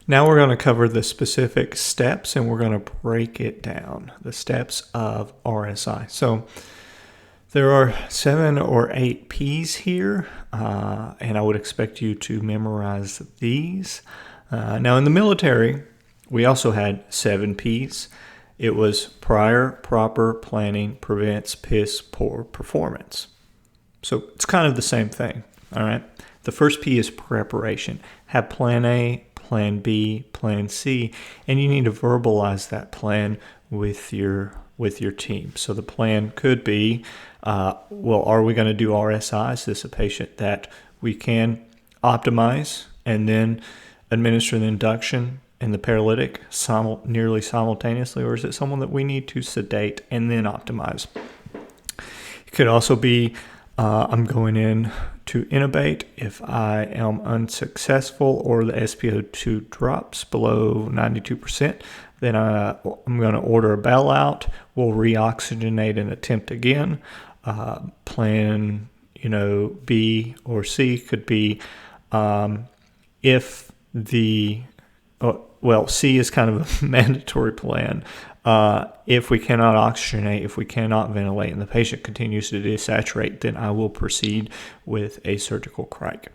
Now we're going to cover the specific steps and we're going to break it down, the steps of RSI. So there are 7 or 8 P's here, and I would expect you to memorize these. Now in the military, we also had 7 P's. It was prior, proper, planning, prevents, piss, poor performance. So it's kind of the same thing, all right? The first P is preparation. Have plan A, plan B, plan C, and you need to verbalize that plan with your team. So the plan could be, well, are we going to do RSI? Is this a patient that we can optimize and then administer the induction and the paralytic nearly simultaneously, or is it someone that we need to sedate and then optimize? It could also be, I'm going in to intubate. If I am unsuccessful or the SpO2 drops below 92%, then I'm going to order a bailout. We'll reoxygenate and attempt again. Plan, B or C could be if the C is kind of a mandatory plan. If we cannot oxygenate, if we cannot ventilate, and the patient continues to desaturate, then I will proceed with a surgical crike.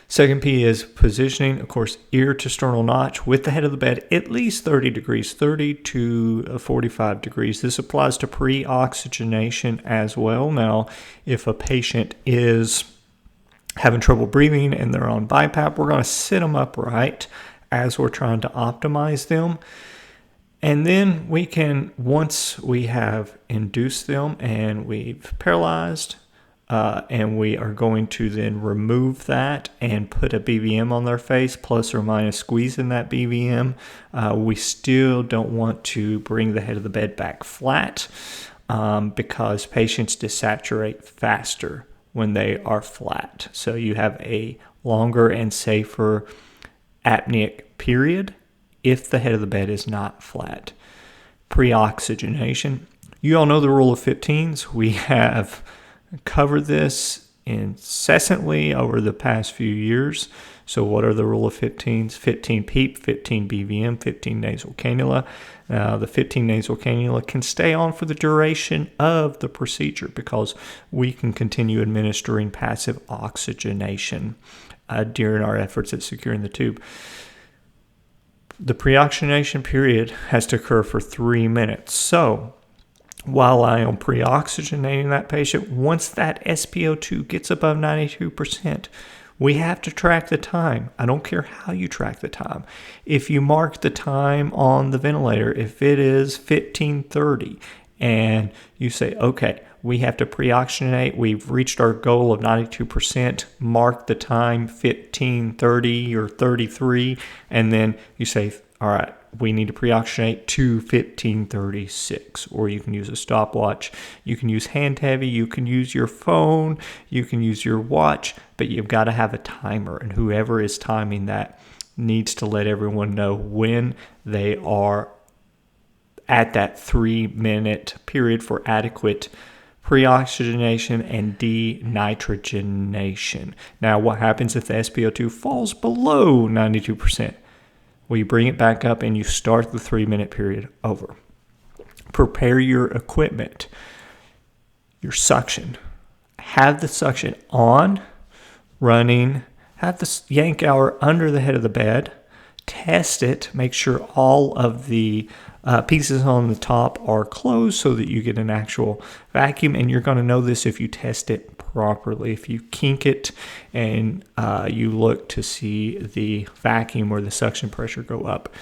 Second P is positioning, of course, ear to sternal notch with the head of the bed at least 30 degrees, 30 to 45 degrees. This applies to pre-oxygenation as well. Now, if a patient is having trouble breathing and they're on BiPAP, we're going to sit them upright as we're trying to optimize them. And then we can, once we have induced them and we've paralyzed, and we are going to then remove that and put a BVM on their face, plus or minus squeezing that BVM. We still don't want to bring the head of the bed back flat because patients desaturate faster when they are flat. So you have a longer and safer apneic period if the head of the bed is not flat. Pre-oxygenation. You all know the rule of 15s. We have covered this incessantly over the past few years. So what are the rule of 15s? 15 PEEP, 15 BVM, 15 nasal cannula. Now, the 15 nasal cannula can stay on for the duration of the procedure because we can continue administering passive oxygenation during our efforts at securing the tube. The pre-oxygenation period has to occur for 3 minutes. So while I am pre-oxygenating that patient, once that SpO2 gets above 92%, we have to track the time. I don't care how you track the time. If you mark the time on the ventilator, if it is 15:30 and you say, okay, we have to pre-oxygenate, we've reached our goal of 92%, mark the time 15:30 or 33, and then you say, all right, we need to pre-oxygenate to 15:36, or you can use a stopwatch, you can use hand heavy, you can use your phone, you can use your watch, but you've got to have a timer, and whoever is timing that needs to let everyone know when they are at that 3-minute period for adequate pre-oxygenation and denitrogenation. Now, what happens if the SpO2 falls below 92%? Well, you bring it back up and you start the 3-minute period over. Prepare your equipment, your suction. Have the suction on, running. Have the yank hour under the head of the bed. Test it. Make sure all of the pieces on the top are closed so that you get an actual vacuum. And you're going to know this if you test it properly. If you kink it and you look to see the vacuum or the suction pressure go up.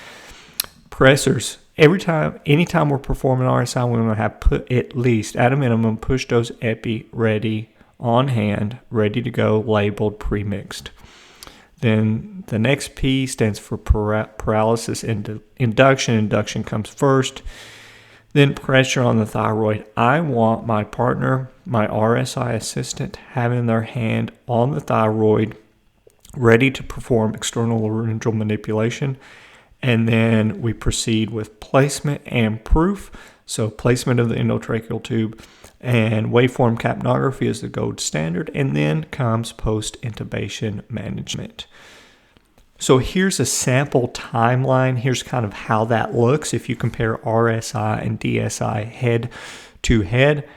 Pressors. Anytime we're performing RSI, we want to have put at least, at a minimum, push dose epi ready on hand, ready to go, labeled, pre-mixed. Then the next P stands for paralysis and induction. Induction comes first. Then pressure on the thyroid. I want my partner, my RSI assistant, having their hand on the thyroid, ready to perform external laryngeal manipulation. And then we proceed with placement and proof. So placement of the endotracheal tube and waveform capnography is the gold standard. And then comes post-intubation management. So here's a sample timeline. Here's kind of how that looks if you compare RSI and DSI head to head.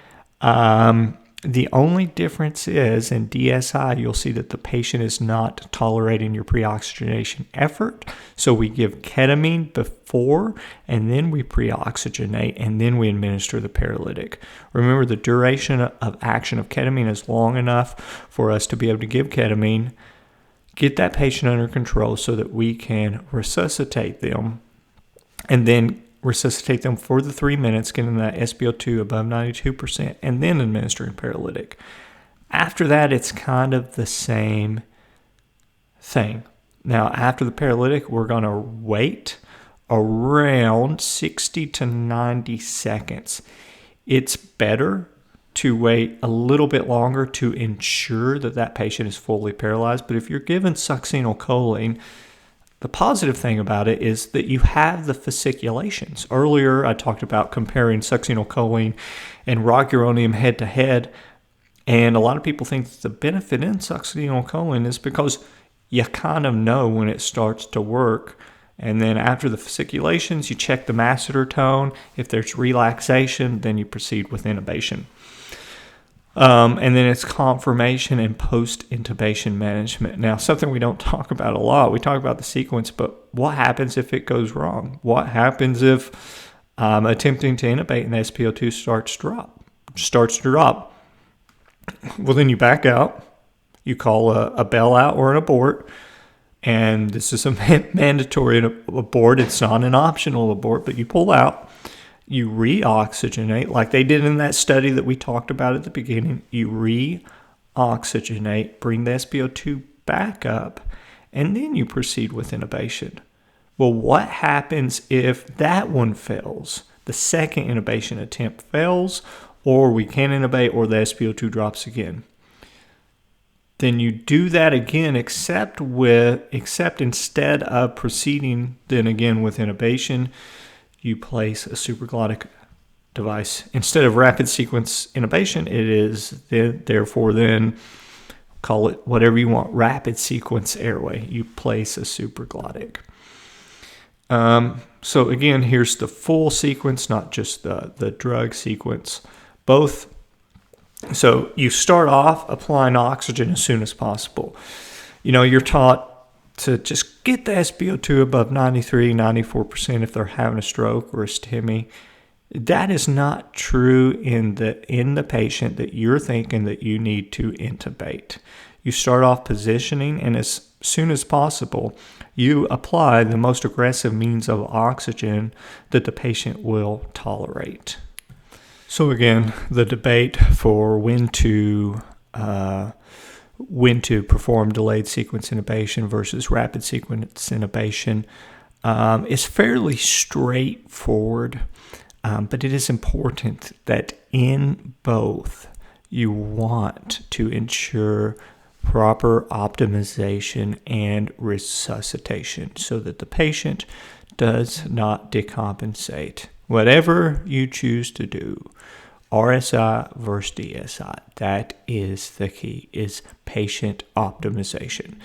The only difference is in DSI, you'll see that the patient is not tolerating your pre-oxygenation effort. So we give ketamine before, and then we pre-oxygenate, and then we administer the paralytic. Remember, the duration of action of ketamine is long enough for us to be able to give ketamine, get that patient under control so that we can resuscitate them, and then resuscitate them for the 3 minutes, getting that SpO2 above 92%, and then administering paralytic. After that, it's kind of the same thing. Now, after the paralytic, we're going to wait around 60 to 90 seconds. It's better to wait a little bit longer to ensure that that patient is fully paralyzed. But if you're given succinylcholine, the positive thing about it is that you have the fasciculations. Earlier, I talked about comparing succinylcholine and rocuronium head to head. And a lot of people think that the benefit in succinylcholine is because you kind of know when it starts to work. And then after the fasciculations, you check the masseter tone. If there's relaxation, then you proceed with intubation. And then it's confirmation and post-intubation management. Now, something we don't talk about a lot, we talk about the sequence, but what happens if it goes wrong? What happens if I'm attempting to intubate and the SpO2 starts to drop? Well, then you back out. You call a bailout or an abort. And this is a mandatory abort. It's not an optional abort, but you pull out. You reoxygenate, like they did in that study that we talked about at the beginning. You reoxygenate, bring the SpO2 back up, and then you proceed with intubation. Well, what happens if that one fails? The second intubation attempt fails, or we can't intubate, or the SpO2 drops again. Then you do that again, except instead of proceeding then again with intubation, you place a supraglottic device. Instead of rapid sequence intubation, it is therefore then, call it whatever you want, rapid sequence airway. You place a supraglottic. So again, here's the full sequence, not just the drug sequence. Both. So you start off applying oxygen as soon as possible. You're taught to just get the SpO2 above 93, 94% if they're having a stroke or a STEMI. That is not true in the patient that you're thinking that you need to intubate. You start off positioning, and as soon as possible, you apply the most aggressive means of oxygen that the patient will tolerate. So again, the debate for when to perform delayed sequence intubation versus rapid sequence intubation is fairly straightforward, but it is important that in both you want to ensure proper optimization and resuscitation so that the patient does not decompensate. Whatever you choose to do, RSI versus DSI, that is the key, is patient optimization.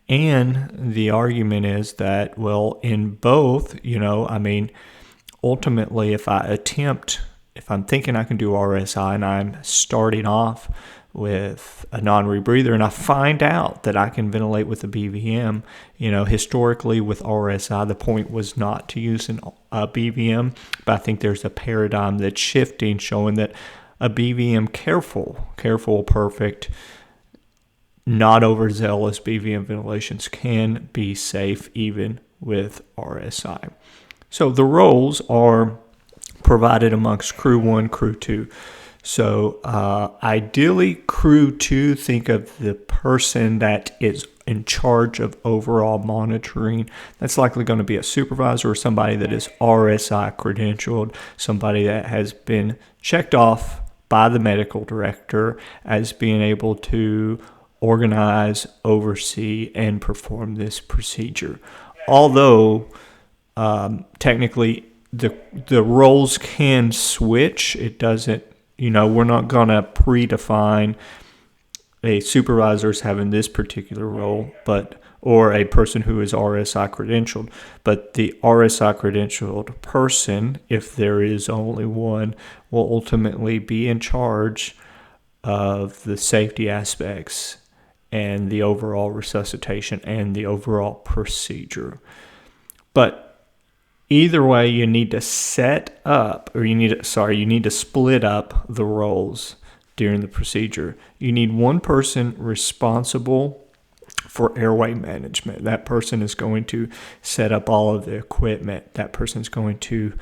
And the argument is that, well, in both, ultimately if I'm thinking I can do RSI and I'm starting off with a non-rebreather and I find out that I can ventilate with a BVM, historically with RSI, the point was not to use a BVM, but I think there's a paradigm that's shifting showing that a BVM careful, perfect, not overzealous BVM ventilations can be safe even with RSI. So the roles are provided amongst crew 1, crew 2. So ideally, crew 2, think of the person that is in charge of overall monitoring. That's likely going to be a supervisor or somebody that is RSI credentialed, somebody that has been checked off by the medical director as being able to organize, oversee, and perform this procedure. Although technically the roles can switch, it doesn't. We're not going to predefine a supervisor as having this particular role, but or a person who is RSI credentialed. But the RSI credentialed person, if there is only one, will ultimately be in charge of the safety aspects and the overall resuscitation and the overall procedure. But either way, you need to set up, or you need to split up the roles during the procedure. You need one person responsible for airway management. That person is going to set up all of the equipment. That person is going to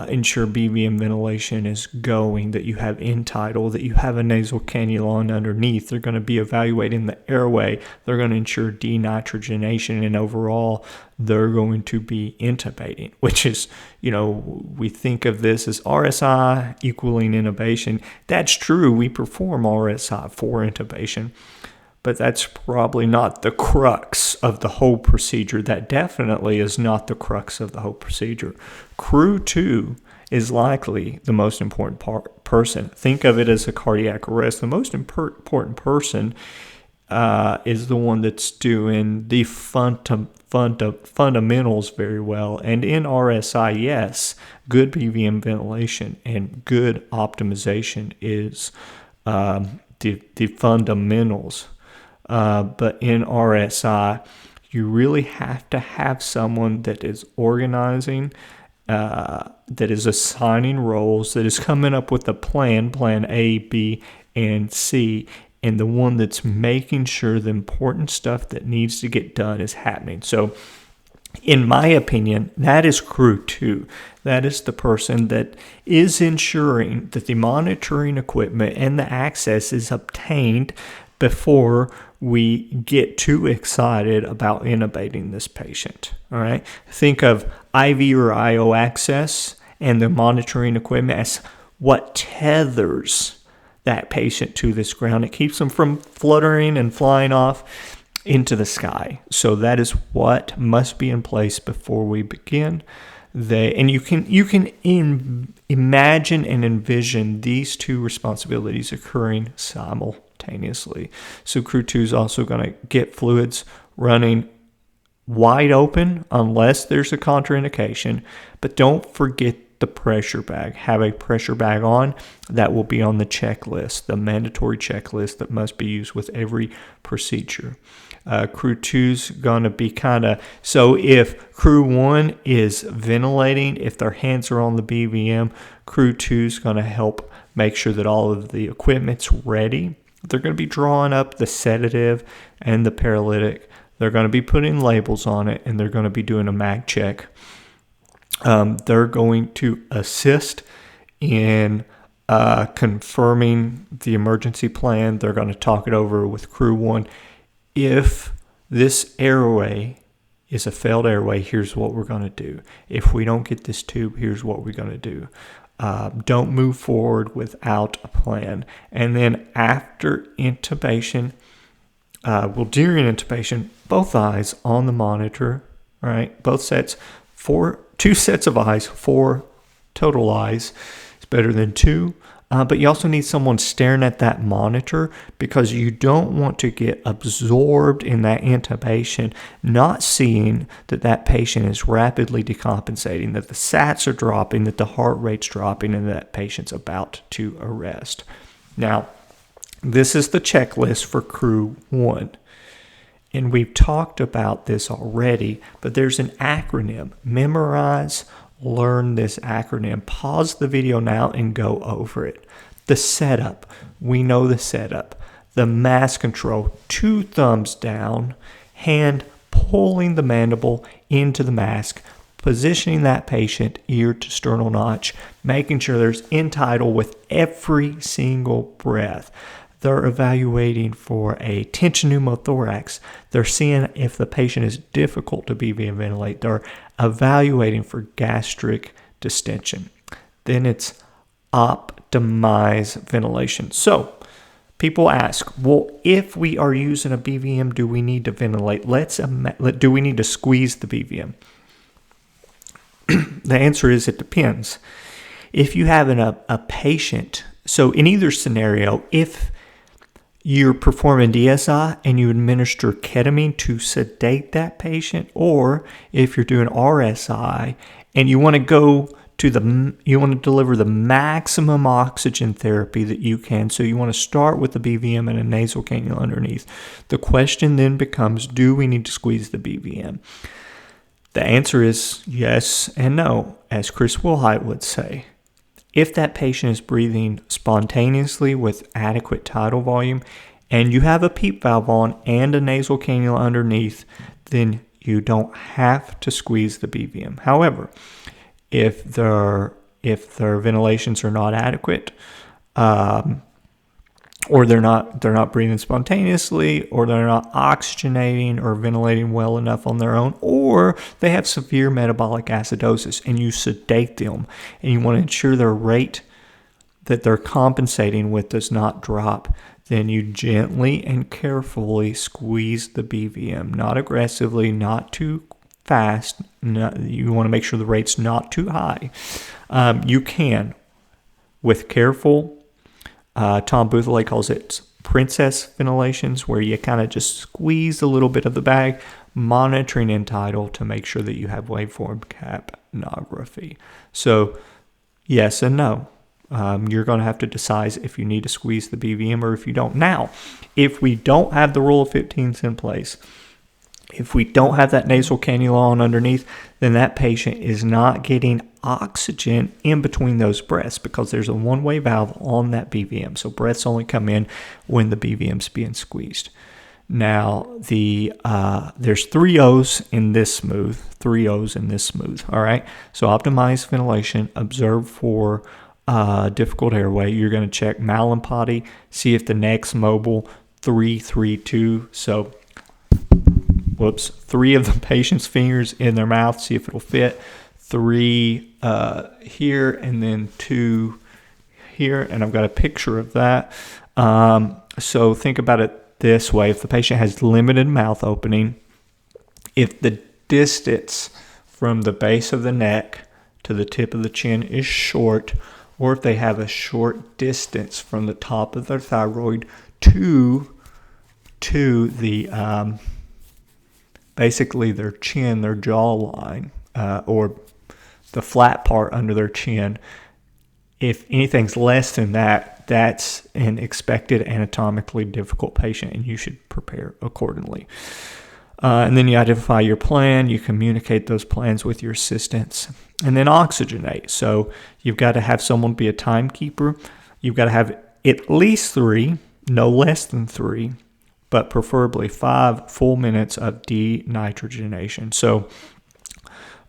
ensure BVM ventilation is going, that you have end-tidal, that you have a nasal cannula underneath. They're going to be evaluating the airway. They're going to ensure denitrogenation, and overall, they're going to be intubating, which is, we think of this as RSI equaling intubation. That's true. We perform RSI for intubation, but that's probably not the crux of the whole procedure. That definitely is not the crux of the whole procedure. Crew 2 is likely the most important person. Think of it as a cardiac arrest. The most important person is the one that's doing the fundamentals very well. And in RSI, yes, good BVM ventilation and good optimization is the fundamentals. But in RSI, you really have to have someone that is organizing, that is assigning roles, that is coming up with a plan A, B, and C, and the one that's making sure the important stuff that needs to get done is happening. So, in my opinion, that is crew 2. That is the person that is ensuring that the monitoring equipment and the access is obtained before we get too excited about intubating this patient. All right. Think of IV or IO access and the monitoring equipment as what tethers that patient to this ground. It keeps them from fluttering and flying off into the sky. So that is what must be in place before we begin. And you can imagine and envision these two responsibilities occurring simultaneously. So crew 2 is also going to get fluids running wide open unless there's a contraindication, but don't forget the pressure bag. Have a pressure bag on. That will be on the checklist, the mandatory checklist that must be used with every procedure. Crew 2's going to be so if crew 1 is ventilating, if their hands are on the BVM, crew 2's going to help make sure that all of the equipment's ready. They're going to be drawing up the sedative and the paralytic. They're going to be putting labels on it, and they're going to be doing a mag check. They're going to assist in confirming the emergency plan. They're going to talk it over with crew 1. If this airway is a failed airway, here's what we're going to do. If we don't get this tube, here's what we're going to do. Don't move forward without a plan. And then after intubation, during intubation, both eyes on the monitor, all right? Both sets, 2 sets of eyes, 4 total eyes. It's better than 2. But you also need someone staring at that monitor, because you don't want to get absorbed in that intubation, not seeing that that patient is rapidly decompensating, that the SATs are dropping, that the heart rate's dropping, and that patient's about to arrest. Now, this is the checklist for crew 1. And we've talked about this already, but there's an acronym. Memorize, learn this acronym. Pause the video now and go over it. The setup. We know the setup. The mask control. 2 thumbs down. Hand pulling the mandible into the mask. Positioning that patient ear to sternal notch. Making sure there's end-tidal with every single breath. They're evaluating for a tension pneumothorax. They're seeing if the patient is difficult to BVM ventilate. They're evaluating for gastric distension. Then it's optimize ventilation. So people ask, well, if we are using a BVM, do we need to ventilate? Do we need to squeeze the BVM? The answer is it depends. If you have a patient, so in either scenario, if you're performing DSI and you administer ketamine to sedate that patient, or if you're doing RSI and you want to deliver the maximum oxygen therapy that you can, so you want to start with the BVM and a nasal cannula underneath. The question then becomes, do we need to squeeze the BVM? The answer is yes and no, as Chris Wilhite would say. If that patient is breathing spontaneously with adequate tidal volume and you have a PEEP valve on and a nasal cannula underneath, then you don't have to squeeze the BVM. However, if their ventilations are not adequate, or they're not breathing spontaneously, or they're not oxygenating or ventilating well enough on their own, or they have severe metabolic acidosis, and you sedate them, and you want to ensure their rate that they're compensating with does not drop, then you gently and carefully squeeze the BVM, not aggressively, not too fast. You want to make sure the rate's not too high. You can, with careful, Tom Boothway calls it princess ventilations, where you kind of just squeeze a little bit of the bag, monitoring in tidal to make sure that you have waveform capnography. So yes and no. You're going to have to decide if you need to squeeze the BVM or if you don't. Now, if we don't have the rule of 15s in place, if we don't have that nasal cannula on underneath, then that patient is not getting oxygen in between those breaths, because there's a one-way valve on that BVM. So breaths only come in when the BVM's being squeezed. Now, there's 3 O's in this smooth. 3 O's in this smooth. All right. So optimize ventilation, observe for difficult airway. You're going to check Mallampati, see if the neck's mobile. 3-3-2. So 3 of the patient's fingers in their mouth, see if it'll fit. 3 here, and then 2 here, and I've got a picture of that. So think about it this way. If the patient has limited mouth opening, if the distance from the base of the neck to the tip of the chin is short, or if they have a short distance from the top of their thyroid to the basically their chin, their jawline, or the flat part under their chin. If anything's less than that, that's an expected anatomically difficult patient, and you should prepare accordingly. And then you identify your plan, you communicate those plans with your assistants, and then oxygenate. So you've got to have someone be a timekeeper. You've got to have at least 3, no less than 3, but preferably 5 full minutes of denitrogenation. So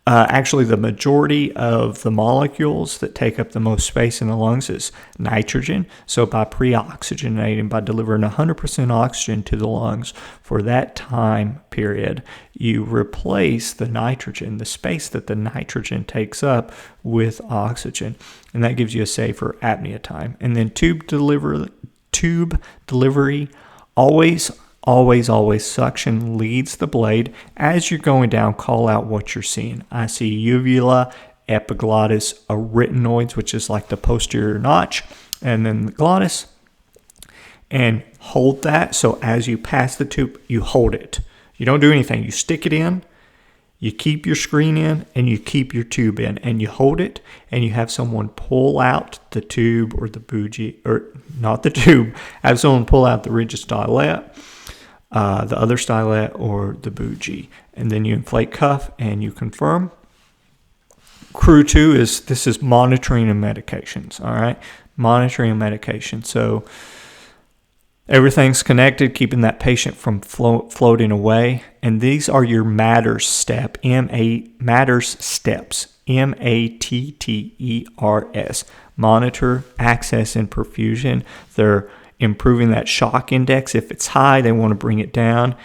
actually, the majority of the molecules that take up the most space in the lungs is nitrogen. So by pre-oxygenating, by delivering 100% oxygen to the lungs for that time period, you replace the nitrogen, the space that the nitrogen takes up, with oxygen. And that gives you a safer apnea time. And then tube delivery, always suction leads the blade. As you're going down, call out what you're seeing. I see uvula, epiglottis, arytenoids, which is like the posterior notch, and then the glottis. And hold that. So as you pass the tube, you hold it. You don't do anything. You stick it in, you keep your screen in, and you keep your tube in, and you hold it, and you have someone pull out the tube or the bougie, or not the tube, have someone pull out the rigid stylet, the other stylet, or the bougie, and then you inflate cuff and you confirm. Crew 2 is monitoring and medications. All right, monitoring and medication. So everything's connected, keeping that patient from floating away. And these are your matters steps. MATTERS. Monitor, access, and perfusion. They're improving that shock index. If it's high, they want to bring it down.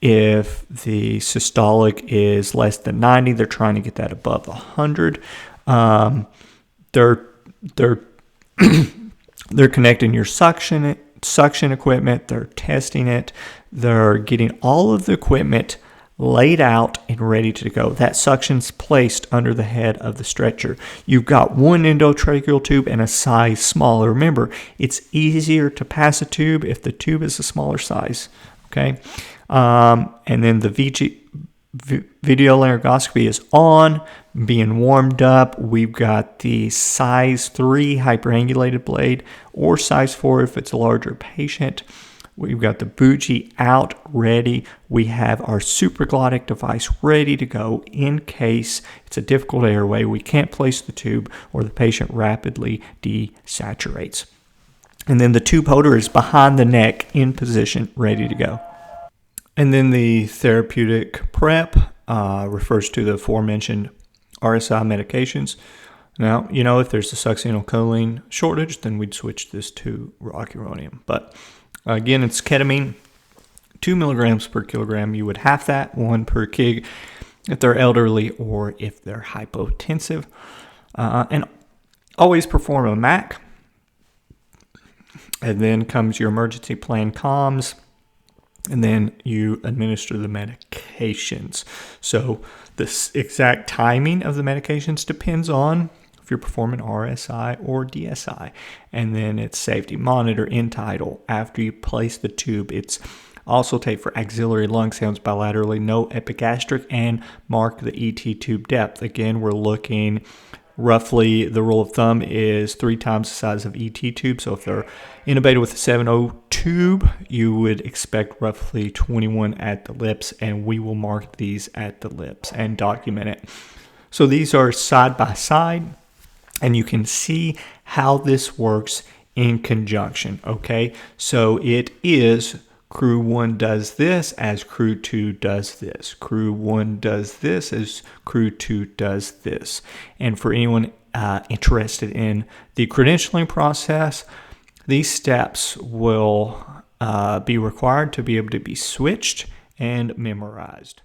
If the systolic is less than 90, they're trying to get that above 100. They're connecting your suction equipment. They're testing it. They're getting all of the equipment laid out and ready to go. That suction's placed under the head of the stretcher. You've got one endotracheal tube and a size smaller. Remember, it's easier to pass a tube if the tube is a smaller size. Okay, and then the video laryngoscopy is on, being warmed up. We've got the size 3 hyperangulated blade or size 4 if it's a larger patient. We've got the bougie out ready. We have our supraglottic device ready to go in case it's a difficult airway. We can't place the tube or the patient rapidly desaturates. And then the tube holder is behind the neck in position, ready to go. And then the therapeutic prep refers to the aforementioned RSI medications. Now, if there's a succinylcholine shortage, then we'd switch this to rocuronium. But again, it's ketamine, 2 milligrams per kilogram. You would half that, 1 per kg, if they're elderly or if they're hypotensive. And always perform a MAC. And then comes your emergency plan comms. And then you administer the medications. So the exact timing of the medications depends on if you're performing RSI or DSI. And then it's safety monitor, end tidal. After you place the tube, it's also take for axillary lung sounds bilaterally, no epigastric, and mark the ET tube depth. Again, we're looking roughly, the rule of thumb is 3 times the size of ET tube. So if they're intubated with a 7.0 tube, you would expect roughly 21 at the lips, and we will mark these at the lips and document it. So these are side by side, and you can see how this works in conjunction, okay? So it is crew 1 does this as crew 2 does this. Crew 1 does this as crew 2 does this. And for anyone interested in the credentialing process, these steps will be required to be able to be switched and memorized.